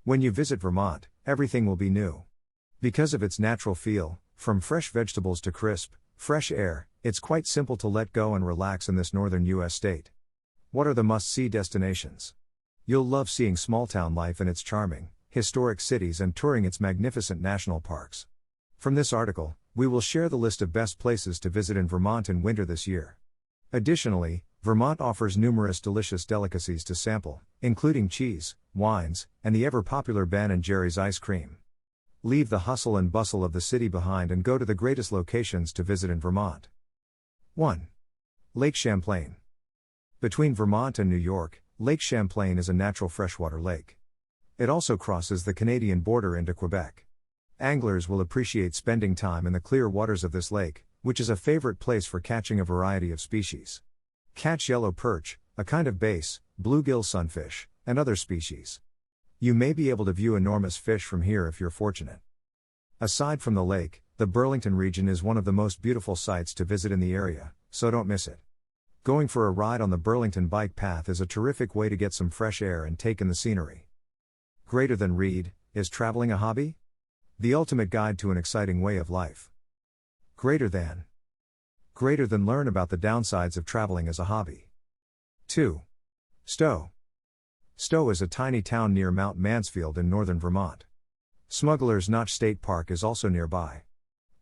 When you visit Vermont, everything will be new. Because of its natural feel, from fresh vegetables to crisp, fresh air, it's quite simple to let go and relax in this northern U.S. state. What are the must-see destinations? You'll love seeing small-town life in its charming, historic cities and touring its magnificent national parks. From this article, we will share the list of best places to visit in Vermont in winter this year. Additionally, Vermont offers numerous delicious delicacies to sample, including cheese, wines, and the ever-popular Ben & Jerry's ice cream. Leave the hustle and bustle of the city behind and go to the greatest locations to visit in Vermont. 1. Lake Champlain. Between Vermont and New York, Lake Champlain is a natural freshwater lake. It also crosses the Canadian border into Quebec. Anglers will appreciate spending time in the clear waters of this lake, which is a favorite place for catching a variety of species. Catch yellow perch, a kind of bass, bluegill sunfish, and other species. You may be able to view enormous fish from here if you're fortunate. Aside from the lake, the Burlington region is one of the most beautiful sites to visit in the area, so don't miss it. Going for a ride on the Burlington bike path is a terrific way to get some fresh air and take in the scenery. Greater than Reed, is traveling a hobby? The ultimate guide to an exciting way of life. Greater than. Learn about the downsides of traveling as a hobby. 2. Stowe. Stowe is a tiny town near Mount Mansfield in northern Vermont. Smuggler's Notch State Park is also nearby.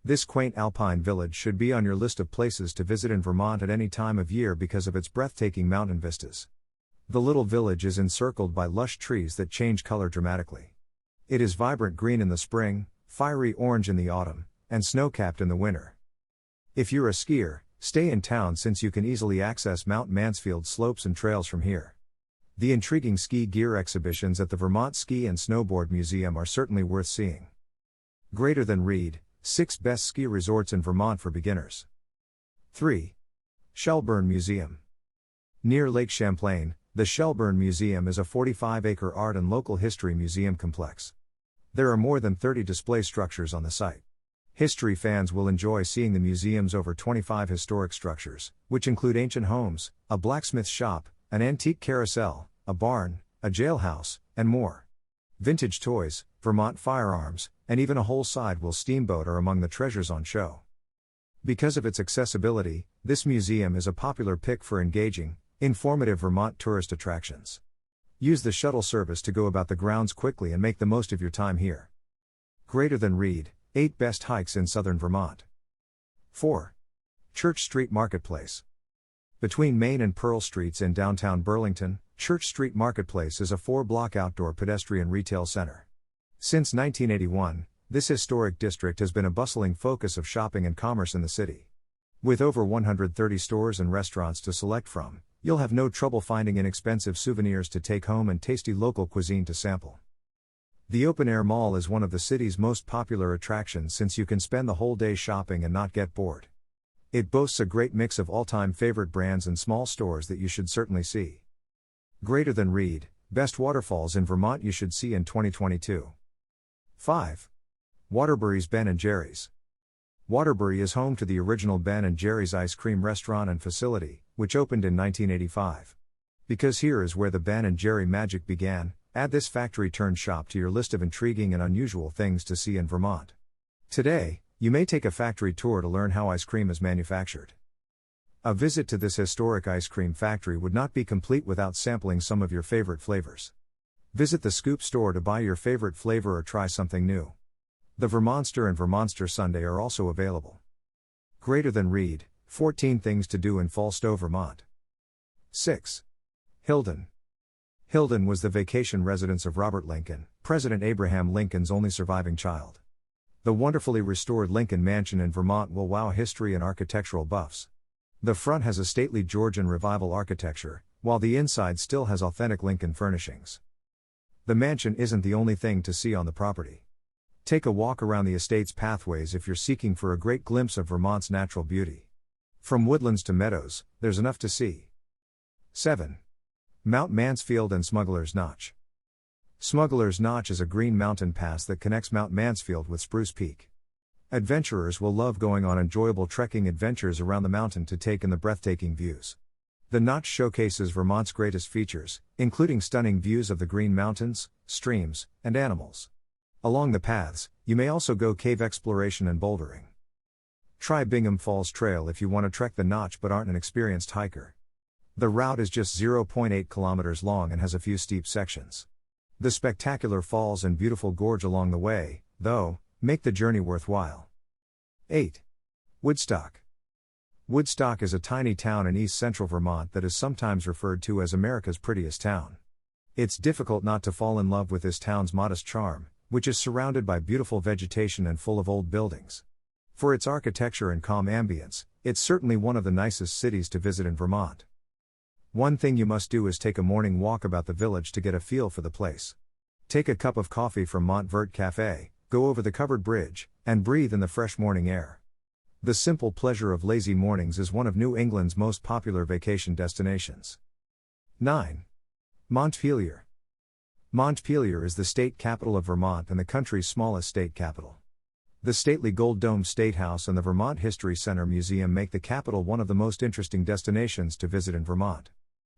This quaint alpine village should be on your list of places to visit in Vermont at any time of year because of its breathtaking mountain vistas. The little village is encircled by lush trees that change color dramatically. It is vibrant green in the spring, fiery orange in the autumn, and snow-capped in the winter. If you're a skier, stay in town since you can easily access Mount Mansfield slopes and trails from here. The intriguing ski gear exhibitions at the Vermont Ski and Snowboard Museum are certainly worth seeing. Greater than Reed, 6 best ski resorts in Vermont for beginners. 3. Shelburne Museum. Near Lake Champlain, the Shelburne Museum is a 45-acre art and local history museum complex. There are more than 30 display structures on the site. History fans will enjoy seeing the museum's over 25 historic structures, which include ancient homes, a blacksmith shop, an antique carousel, a barn, a jailhouse, and more. Vintage toys, Vermont firearms, and even a whole sidewheel steamboat are among the treasures on show. Because of its accessibility, this museum is a popular pick for engaging, informative Vermont tourist attractions. Use the shuttle service to go about the grounds quickly and make the most of your time here. Greater than Reed, 8 best hikes in southern Vermont. 4. Church Street Marketplace. Between Main and Pearl Streets in downtown Burlington, Church Street Marketplace is a 4-block outdoor pedestrian retail center. Since 1981, this historic district has been a bustling focus of shopping and commerce in the city. With over 130 stores and restaurants to select from, you'll have no trouble finding inexpensive souvenirs to take home and tasty local cuisine to sample. The open-air mall is one of the city's most popular attractions since you can spend the whole day shopping and not get bored. It boasts a great mix of all-time favorite brands and small stores that you should certainly see. Greater than Reed, best waterfalls in Vermont you should see in 2022. 5. Waterbury's Ben & Jerry's. Waterbury is home to the original Ben & Jerry's ice cream restaurant and facility, which opened in 1985. Because here is where the Ben & Jerry magic began, add this factory-turned-shop to your list of intriguing and unusual things to see in Vermont. Today, you may take a factory tour to learn how ice cream is manufactured. A visit to this historic ice cream factory would not be complete without sampling some of your favorite flavors. Visit the Scoop store to buy your favorite flavor or try something new. The Vermonster and Vermonster Sundae are also available. Greater than Reed, 14 things to do in fall Stowe, Vermont. 6. Hilden. Hilden was the vacation residence of Robert Lincoln, President Abraham Lincoln's only surviving child. The wonderfully restored Lincoln Mansion in Vermont will wow history and architectural buffs. The front has a stately Georgian Revival architecture, while the inside still has authentic Lincoln furnishings. The mansion isn't the only thing to see on the property. Take a walk around the estate's pathways if you're seeking for a great glimpse of Vermont's natural beauty. From woodlands to meadows, there's enough to see. 7. Mount Mansfield and Smuggler's Notch. Smuggler's Notch is a green mountain pass that connects Mount Mansfield with Spruce Peak. Adventurers will love going on enjoyable trekking adventures around the mountain to take in the breathtaking views. The Notch showcases Vermont's greatest features, including stunning views of the Green Mountains, streams, and animals. Along the paths, you may also go cave exploration and bouldering. Try Bingham Falls Trail if you want to trek the Notch but aren't an experienced hiker. The route is just 0.8 kilometers long and has a few steep sections. The spectacular falls and beautiful gorge along the way, though, make the journey worthwhile. 8. Woodstock. Woodstock is a tiny town in east-central Vermont that is sometimes referred to as America's prettiest town. It's difficult not to fall in love with this town's modest charm, which is surrounded by beautiful vegetation and full of old buildings. For its architecture and calm ambience, it's certainly one of the nicest cities to visit in Vermont. One thing you must do is take a morning walk about the village to get a feel for the place. Take a cup of coffee from Montvert Cafe, go over the covered bridge, and breathe in the fresh morning air. The simple pleasure of lazy mornings is one of New England's most popular vacation destinations. 9. Montpelier. Montpelier is the state capital of Vermont and the country's smallest state capital. The stately Gold Dome State House and the Vermont History Center Museum make the capital one of the most interesting destinations to visit in Vermont.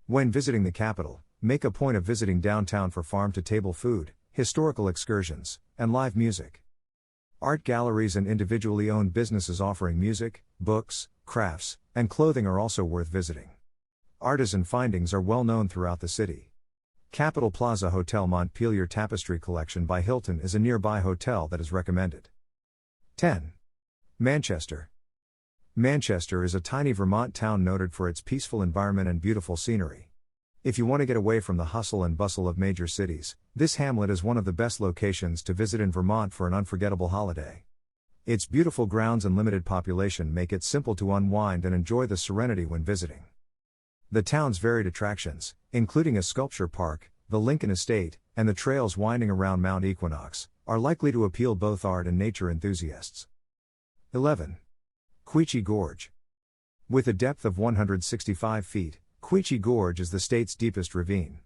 When visiting the capital, make a point of visiting downtown for farm-to-table food, historical excursions, and live music. Art galleries and individually owned businesses offering music, books, crafts, and clothing are also worth visiting. Artisan findings are well known throughout the city. Capitol Plaza Hotel Montpelier Tapestry Collection by Hilton is a nearby hotel that is recommended. 10. Manchester. Manchester is a tiny Vermont town noted for its peaceful environment and beautiful scenery. If you want to get away from the hustle and bustle of major cities, this hamlet is one of the best locations to visit in Vermont for an unforgettable holiday. Its beautiful grounds and limited population make it simple to unwind and enjoy the serenity when visiting. The town's varied attractions, including a sculpture park, the Lincoln Estate, and the trails winding around Mount Equinox, are likely to appeal both art and nature enthusiasts. 11. Quechee Gorge. With a depth of 165 feet, Quechee Gorge is the state's deepest ravine.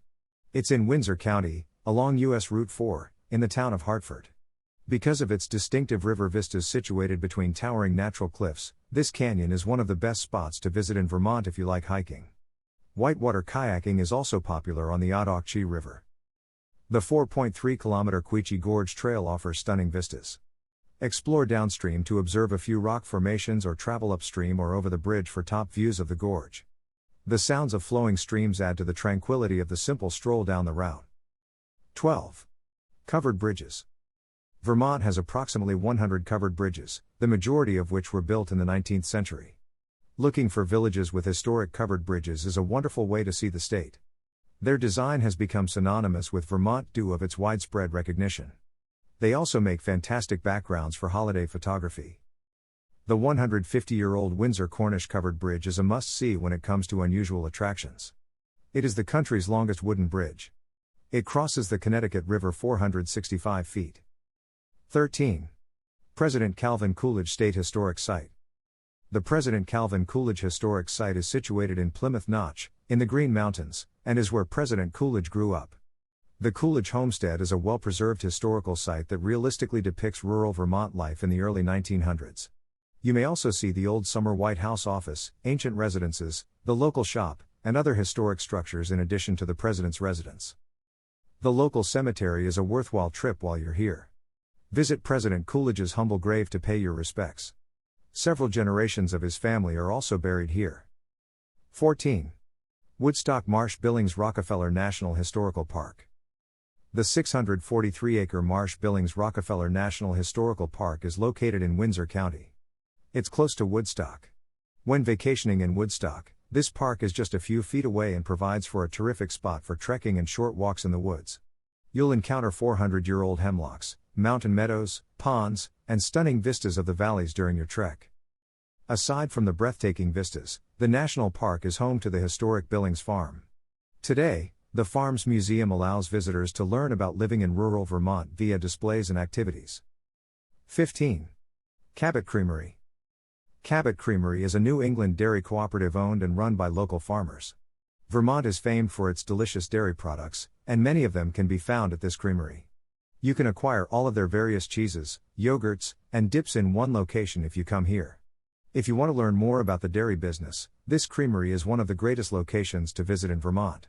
It's in Windsor County, along U.S. Route 4, in the town of Hartford. Because of its distinctive river vistas situated between towering natural cliffs, this canyon is one of the best spots to visit in Vermont if you like hiking. Whitewater kayaking is also popular on the Ottauquechee River. The 4.3-kilometer Quechee Gorge Trail offers stunning vistas. Explore downstream to observe a few rock formations or travel upstream or over the bridge for top views of the gorge. The sounds of flowing streams add to the tranquility of the simple stroll down the route. 12. Covered bridges. Vermont has approximately 100 covered bridges, the majority of which were built in the 19th century. Looking for villages with historic covered bridges is a wonderful way to see the state. Their design has become synonymous with Vermont due to its widespread recognition. They also make fantastic backgrounds for holiday photography. The 150-year-old Windsor Cornish Covered Bridge is a must-see when it comes to unusual attractions. It is the country's longest wooden bridge. It crosses the Connecticut River 465 feet. 13. President Calvin Coolidge State Historic Site. The President Calvin Coolidge Historic Site is situated in Plymouth Notch, in the Green Mountains, and is where President Coolidge grew up. The Coolidge Homestead is a well-preserved historical site that realistically depicts rural Vermont life in the early 1900s. You may also see the old summer White House office, ancient residences, the local shop, and other historic structures in addition to the president's residence. The local cemetery is a worthwhile trip while you're here. Visit President Coolidge's humble grave to pay your respects. Several generations of his family are also buried here. 14. Woodstock Marsh Billings Rockefeller National Historical Park. The 643-acre Marsh Billings Rockefeller National Historical Park is located in Windsor County. It's close to Woodstock. When vacationing in Woodstock, this park is just a few feet away and provides for a terrific spot for trekking and short walks in the woods. You'll encounter 400-year-old hemlocks, mountain meadows, ponds, and stunning vistas of the valleys during your trek. Aside from the breathtaking vistas, the national park is home to the historic Billings Farm. Today, the farm's museum allows visitors to learn about living in rural Vermont via displays and activities. 15. Cabot Creamery. Cabot Creamery is a New England dairy cooperative owned and run by local farmers. Vermont is famed for its delicious dairy products, and many of them can be found at this creamery. You can acquire all of their various cheeses, yogurts, and dips in one location if you come here. If you want to learn more about the dairy business, this creamery is one of the greatest locations to visit in Vermont.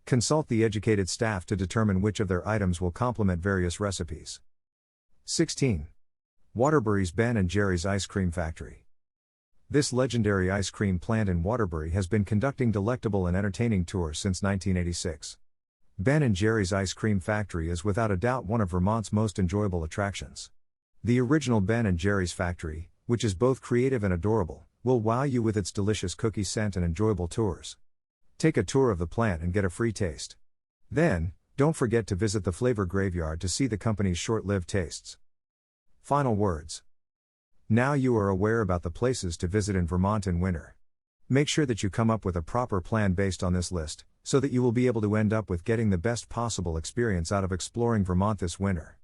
Consult the educated staff to determine which of their items will complement various recipes. 16. Waterbury's Ben & Jerry's Ice Cream Factory. This legendary ice cream plant in Waterbury has been conducting delectable and entertaining tours since 1986. Ben & Jerry's Ice Cream Factory is without a doubt one of Vermont's most enjoyable attractions. The original Ben & Jerry's factory, which is both creative and adorable, will wow you with its delicious cookie scent and enjoyable tours. Take a tour of the plant and get a free taste. Then, don't forget to visit the flavor graveyard to see the company's short-lived tastes. Final words. Now you are aware about the places to visit in Vermont in winter. Make sure that you come up with a proper plan based on this list, so that you will be able to end up with getting the best possible experience out of exploring Vermont this winter.